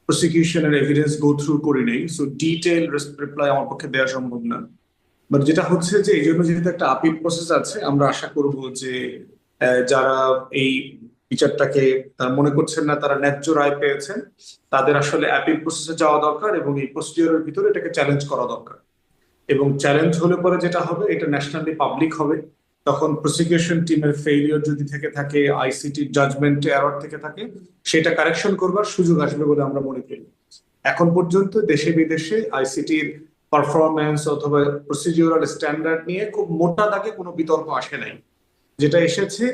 প্রসিকিউশনের evidence go through করি নেই, so detail reply আমার পক্ষে দেওয়া সম্ভব না। বাট যেটা হচ্ছে যে এই জন্য যেহেতু একটা আপিল প্রসেস আছে, আমরা আশা করব যে যারা এই বিচারটাকে তারা মনে করছেন না তারা ন্যায্য রায় পেয়েছেন, তাদের আসলে আপিল প্রসেসে যাওয়া দরকার এবং এই প্রসিডিওরের ভিতরে এটাকে চ্যালেঞ্জ করা দরকার। এবং চ্যালেঞ্জ হলে পরে যেটা হবে, এটা ন্যাশনালি পাবলিক হবে। তখন প্রসিকিউশন টিমের ফেইলিওর যদি থেকে থাকে, আইসিটি জাজমেন্টে এরর থেকে থাকে, সেটা কারেকশন করবার সুযোগ আসবে বলে আমরা মনে করি। এখন পর্যন্ত দেশে বিদেশে আইসিটির পারফরমেন্স অথবা প্রসিডিউরাল স্ট্যান্ডার্ড নিয়ে খুব মোটা দাগে কোনো বিতর্ক আসে নাই। যেটা এসেছে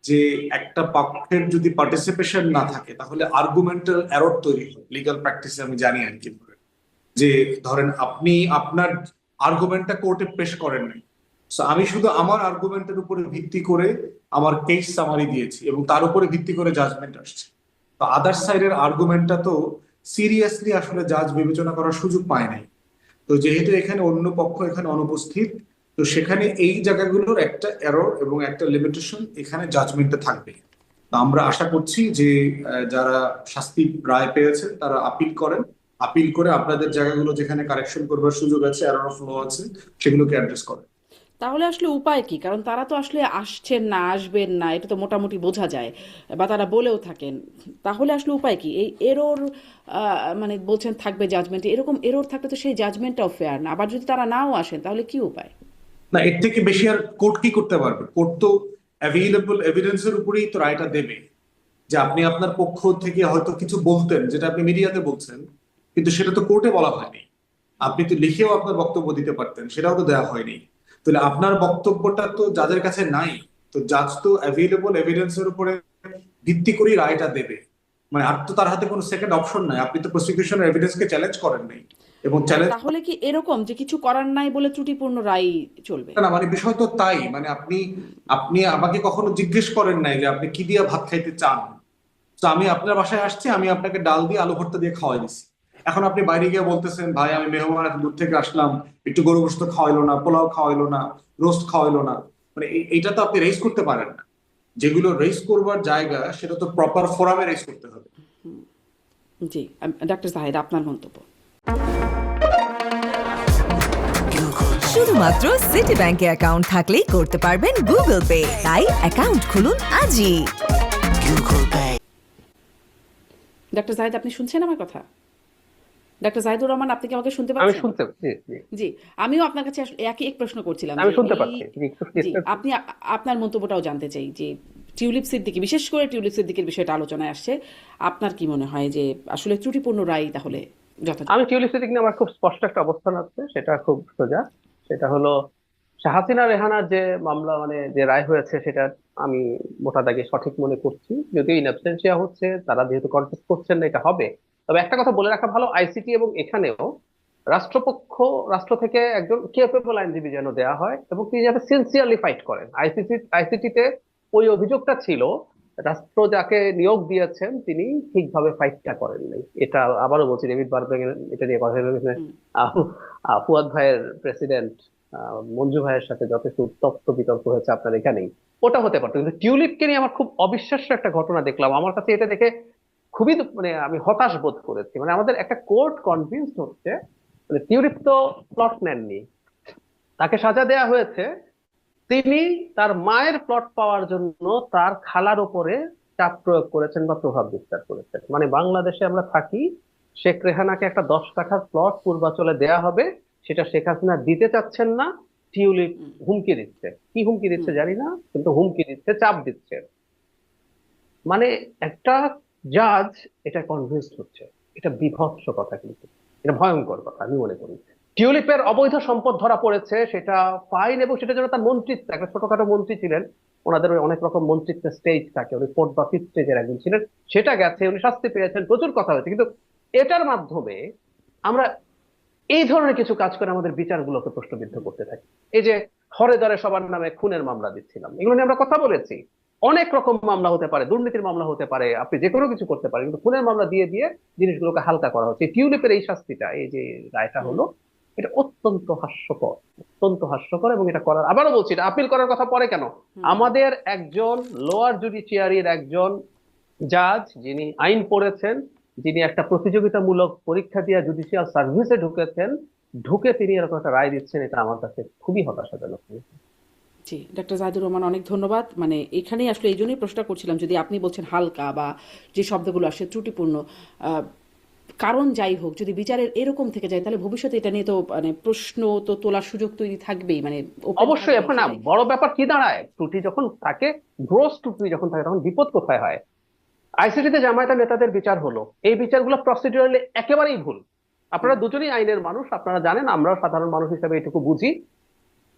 যে একটা পক্ষের যদি পার্টিসিপেশন না থাকে তাহলে আর্গুমেন্টাল এরর তৈরি হয় লিগ্যাল প্র্যাকটিসে, আমি জানি আর কি। যে ধরেন আপনি আপনার আর্গুমেন্টটা কোর্টে পেশ করেন নাই, So আমি শুধু আমার আর্গুমেন্টের উপরে ভিত্তি করে আমার কেস সামারি দিয়েছি এবং তার উপরে ভিত্তি করে জাজমেন্ট আসছে। তো আদার সাইডের আর্গুমেন্টটা তো সিরিয়াসলি আসলে জাজ বিবেচনা করার সুযোগ পায় নাই। তো যেহেতু এখানে অন্য পক্ষ এখানে অনুপস্থিত, তো সেখানে এই জায়গাগুলোর একটা এরর এবং একটা লিমিটেশন এখানে জাজমেন্টে থাকবে। তো আমরা আশা করছি যে যারা শাস্তি রায় পেয়েছেন তারা আপিল করেন, আপিল করে আপনাদের জায়গাগুলো যেখানে কারেকশন করবার সুযোগ আছে, এরর অফ ল আছে, সেগুলোকে অ্যাড্রেস করেন। তাহলে আসলে উপায় কি? কারণ তারা তো আসলে আসছেন না, আসবেন না, এটা তো মোটামুটি বোঝা যায়, বা তারা বলেও থাকেন। তাহলে আসলে উপায় কি? এই এরর, মানে বলছেন থাকবে জাজমেন্টে, এরকম এরর থাকলে তো সেই জাজমেন্টটাও ফেয়ার না। আবার যদি তারা নাও আসেন তাহলে কি উপায়? না, এর থেকে বেশি আর কোর্ট কি করতে পারবে? কোর্ট তো অ্যাভেইলেবল এভিডেন্সের উপরেই তো রায়টা দেবে। যে আপনি আপনার পক্ষ থেকে হয়তো কিছু বলতেন যেটা আপনি মিডিয়াতে বলছেন, কিন্তু সেটা তো কোর্টে বলা হয়নি। আপনি তো লিখেও আপনার বক্তব্য দিতে পারতেন, সেটাও তো দেওয়া হয়নি। তাহলে আপনার বক্তব্যটা তো জাজের কাছে নাই। তো জাজ তো অ্যাভেইলেবল এভিডেন্সের উপরে ভিত্তি করেই রায়টা দেবে। মানে আর তো তার হাতে কোনো সেকেন্ড অপশন নাই। আপনি তো প্রসিকিউশনের এভিডেন্সকে চ্যালেঞ্জ করেন নাই এবং চ্যালেঞ্জ তাহলে কি এরকম যে কিছু করার নাই বলে ত্রুটিপূর্ণ রায় চলবে? না, মানে বিষয় তো তাই। মানে আপনি আপনি আমাকে কখনো জিজ্ঞেস করেন নাই যে আপনি কি দিয়ে ভাত খাইতে চান। তো আমি আপনার বাসায় আসছি, আমি আপনাকে ডাল দিয়ে আলু ভর্তা দিয়ে খাওয়াই দিচ্ছি। এখন আপনি বাইরে গিয়ে বলতেছেন, ভাই আমি মেহমান এত দূর থেকে আসলাম, একটু গরু গোশত খাওয়াইলো না, পোলাও খাওয়াইলো না, রোস্ট খাওয়াইলো না। মানে এইটা তো আপনি রেজ করতে পারেন না। যেগুলো রেজ করবার জায়গা সেটা তো প্রপার ফোরামে রেজ করতে হবে। জি, ডাক্তার জাহিদ, আপনার মন্তব্য। শুধুমাত্র সিটি ব্যাংকে অ্যাকাউন্ট থাকলেই করতে পারবেন গুগল পে, তাই অ্যাকাউন্ট খুলুন আজই। ডাক্তার জাহিদ, আপনি শুনছেন আমার কথা? ডাক্তার জাহিদুর রহমান, আপনি কি আমাকে শুনতে আমি পাচ্ছেন? শুনতে জি জি জি, আমিও আপনার কাছে আসলে একই এক প্রশ্ন করছিলাম আমি যে শুনতে এই, পাচ্ছি। জি, একটু জি, ডিস্টার্ব। আপনি আপনার মন্তব্যটাও জানতে চাই যে টিউলিপ সিদ্দিকী, বিশেষ করে টিউলিপ সিদ্দিকীর বিষয়টা আলোচনায় আসছে। আপনার কি মনে হয় যে আসলে ত্রুটিপূর্ণ রায় তাহলে যথাযথ? আমি টিউলিপ সিদ্দিক নিয়ে আমার খুব স্পষ্ট একটা অবস্থান আছে, সেটা খুব সোজা। সেটা হলো শাহাসিনা রেহানার যে মামলা, মানে যে রায় হয়েছে, সেটা আমি মোটা দাগে সঠিক মনে করছি। যদিও ইন অ্যাবসেন্সিয়া হচ্ছে, তারা যেহেতু কন্টেস্ট করছেন না, এটা হবে। তবে একটা কথা বলে রাখা ভালো, আইসিটি এবং এখানেও রাষ্ট্রপক্ষ, রাষ্ট্র থেকে একজন কেপেবল আইনজীবী যেন দেওয়া হয় এবং তিনি যাতে সিনসিয়ারলি ফাইট করেন। আইসিটিতে ওই অভিযোগটা ছিল, রাষ্ট্র যাকে নিয়োগ দিয়েছেন তিনি ঠিকভাবে ফাইটটা করেন নাই। এটা আবারও বলছি, ডেভিড বারবেন এটা নিয়ে কথা বলেছেন। হুম। ফুয়াদ ভাইয়ের প্রেসিডেন্ট মঞ্জু ভাইয়ের সাথে যথেষ্ট উত্তপ্ত বিতর্ক হয়েছে আপনার এখানেই। ওটা হতে পারতো, কিন্তু টিউলিপকে নিয়ে আমার খুব অবিশ্বাস্য একটা ঘটনা দেখলাম। আমার কাছে এটা দেখে খুবই মানে আমি হতাশ বোধ করেছি। মানে আমাদের একটা কোর্ট কনভিন্সড হচ্ছে, মানে টিউলিপ তো প্লট নেননি, তাকে সাজা দেয়া হয়েছে। তিনি তার মায়ের প্লট পাওয়ার জন্য তার খালার উপরে চাপ প্রয়োগ করেছেন বা প্রভাব বিস্তার করেছেন। মানে বাংলাদেশে আমরা থাকি, শেখ রেহানাকে একটা 10 কাঠার প্লট পূর্বাচলে দেয়া হবে, সেটা শেখ হাসিনা দিতে চাচ্ছেন না। টিউলিপ হুম। হুমকি দিচ্ছে, কি হুমকি দিচ্ছে হুম। জানি না, কিন্তু হুমকি দিচ্ছে, চাপ দিচ্ছে। মানে একটা জাজ এটা কনভিন্সড হচ্ছে। এটা বিভৎস কথা, কিন্তু এটা ভয়ঙ্কর কথা আমি মনে করি। টিউলিপের অবৈধ সম্পদ ধরা পড়েছে, সেটা ফাইন, এবং সেটা জন্য তার মন্ত্রিত্ব, একটা ছোটখাটো মন্ত্রী ছিলেন, ওনাদের ওই অনেক রকম মন্ত্রিত্বের স্টেজ থাকে, উনি ফোর্থ বা ফিফথ স্টেজের একজন ছিলেন, সেটা গেছে, উনি শাস্তি পেয়েছেন, প্রচুর কথা হয়েছে। কিন্তু এটার মাধ্যমে আমরা এই ধরনের কিছু কাজ করে আমাদের বিচারগুলোকে প্রশ্নবিদ্ধ করতে থাকি। এই যে হরে ধরে সবার নামে খুনের মামলা দিচ্ছিলাম, এগুলো নিয়ে আমরা কথা বলেছি। অনেক রকম মামলা হতে পারে, দুর্নীতির মামলা হতে পারে, আপনি যে কোনো কিছু করতে পারেন, কিন্তু খুনের মামলা দিয়ে দিয়ে জিনিসগুলোকে হালকা করা হচ্ছে। টিউলিপের এই শাস্তিটা, এই যে রায়টা হুম। হলো, এটা অত্যন্ত হাস্যকর, অত্যন্ত হাস্যকর। এবং এটা করার, আবারও বলছি, এটা আপিল করার কথা পরে কেন, হুম। আমাদের একজন লোয়ার জুডিশিয়ারির একজন জাজ যিনি আইন পড়েছেন, যিনি একটা প্রতিযোগিতামূলক পরীক্ষা দিয়ে জুডিশিয়াল সার্ভিসে ঢুকেছেন, ঢুকে তিনি এরকম একটা রায় দিচ্ছেন, এটা আমার কাছে খুবই হতাশাজনক। জি, ডক্টর জাহিদুর রহমান, অনেক ধন্যবাদ। মানে এখানেই আসলে এই জন্যই প্রশ্নটা করছিলাম, যদি আপনি বলছেন হালকা বা যে শব্দগুলো আসে ত্রুটিপূর্ণ, আহ, কারণ যাই হোক, যদি বিচারের এরকম থেকে যায় তাহলে ভবিষ্যতে এটা নিয়ে তো মানে প্রশ্ন তো তোলার সুযোগ তৈরি থাকবেই, মানে ওপেন অবশ্যই। থাকবেই এখন না, সেটাই। বড় ব্যাপার কি দাঁড়ায়, ত্রুটি যখন থাকে, গ্রোস ত্রুটি যখন থাকে, তখন বিপদ কোথায় হয়? আইসিটিতে জামায়াতের নেতাদের বিচার হলো, এই বিচারগুলো প্রসিডিউরালি একেবারেই ভুল। আপনারা দুজনেই আইনের মানুষ, আপনারা জানেন, আমরাও সাধারণ মানুষ হিসেবে এটুকু বুঝি।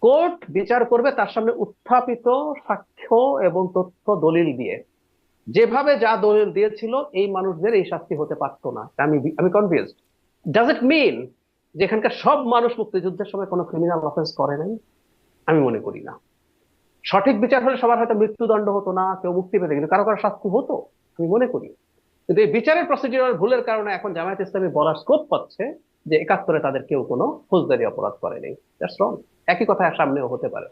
কোর্ট বিচার করবে তার সামনে উত্থাপিত সাক্ষ্য এবং তথ্য দলিল দিয়ে। যেভাবে যা দলিল দিয়েছিল, এই মানুষদের এই শাস্তি হতে পারতো না। আমি আমি কনভিন্সড। ডাজ ইট মিন যে এখানকার সব মানুষ মুক্তিযুদ্ধের সময় কোনো ক্রিমিনাল অফেন্স করে নাই? আমি মনে করি না। সঠিক বিচার হলে সবার হয়তো মৃত্যুদণ্ড হতো না, কেউ মুক্তি পেতে, কিন্তু কারো কারো শাস্তি হতো, আমি মনে করি। কিন্তু এই বিচারের প্রসিডিউরাল ভুলের কারণে এখন জামায়াত ইসলামী বলার স্কোপ পাচ্ছে যে ৭১-এ তাদের কেউ কোনো ফৌজদারি অপরাধ করেনি। দ্যাটস রং। একই কথা সামনেও হতে পারে।